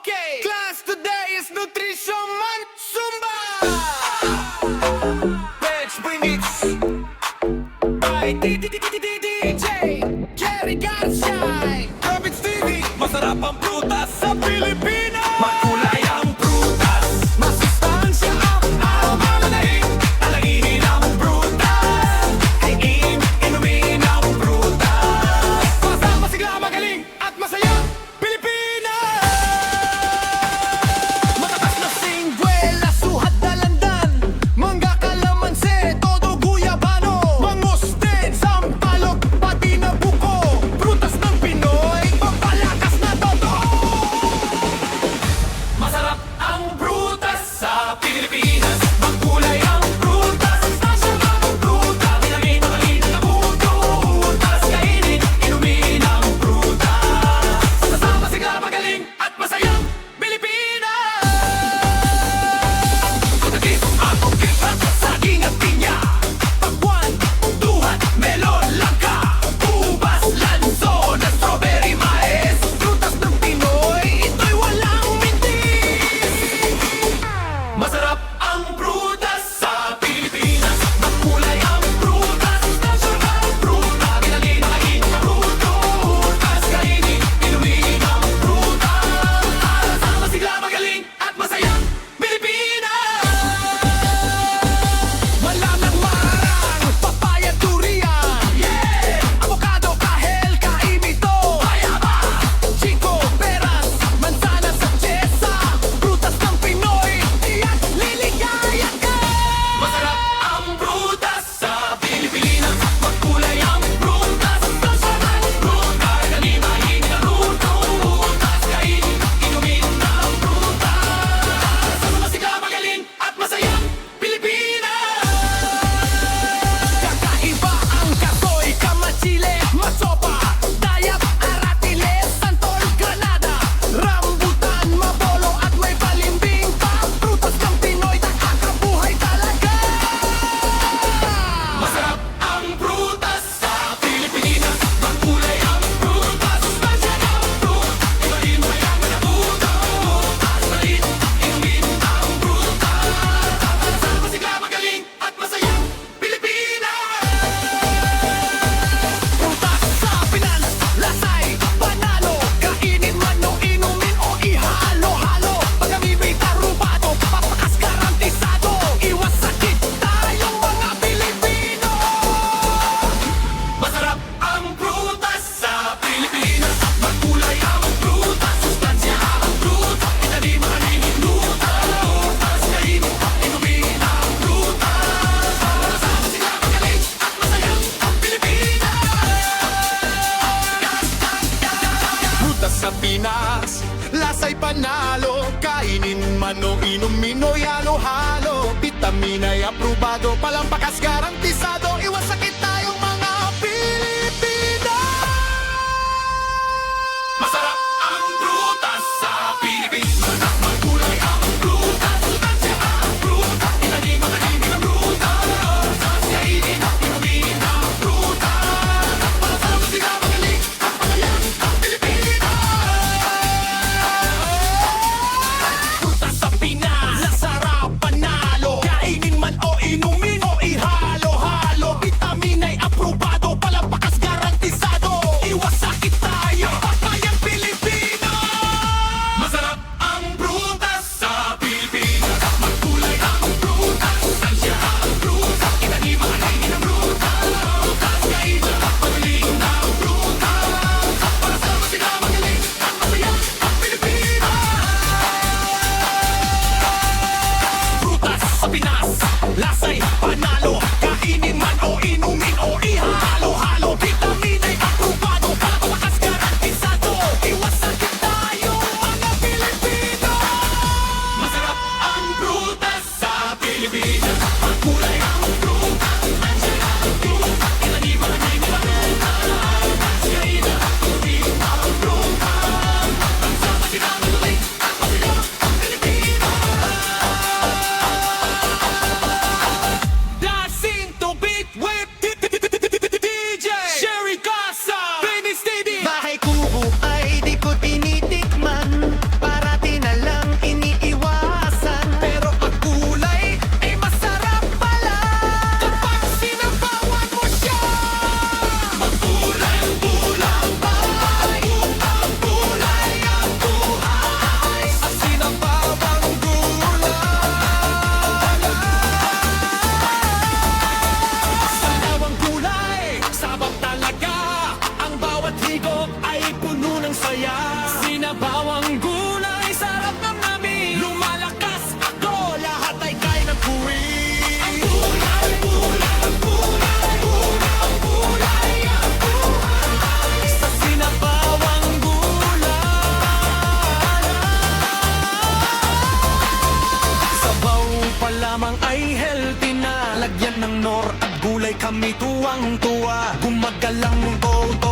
Okay, class today is Nutrition Month. Zumba! Let's bring it by DJ Jerry Garcia. Robin TV. Masarap ang prutas sa Pilipinas. Makulay ang prutas, masustansya ang araw-araw na rin. Alanginin ang prutas, inumin ang prutas. Basta masigla, magaling at masaya. Sa Pinas, lasa'y panalo. Kainin man o inumin o halo-halo. Vitamina'y aprobado, palampakas garantisado. Iwas sakit tayong mga Pilipino. Masarap ang prutas sa Pilipinas. Magkulay ang prutas, sustansya ang prutas. Inanim ang kainin ang prutas. Kainin at inumin ang prutas. Para sa masika magaling at magaling ang Pilipinas. Lasa'y panalo, kainin man o inumin o ihalo-halo. Vitamina'y aprobado, palampakas garantisado. Iwas sakit tayo mga Pilipino. Masarap ang prutas sa Pilipinas. Magkulay ang prutas, sustansya ang prutas. Inanim ang kainin ang prutas. Kainin at inumin ang prutas. Sa masika magaling at magaling ang Pilipinas. Bahay kubo ay di ko tinitikman. Parati kami tuwang-tuwa Gumagalang todo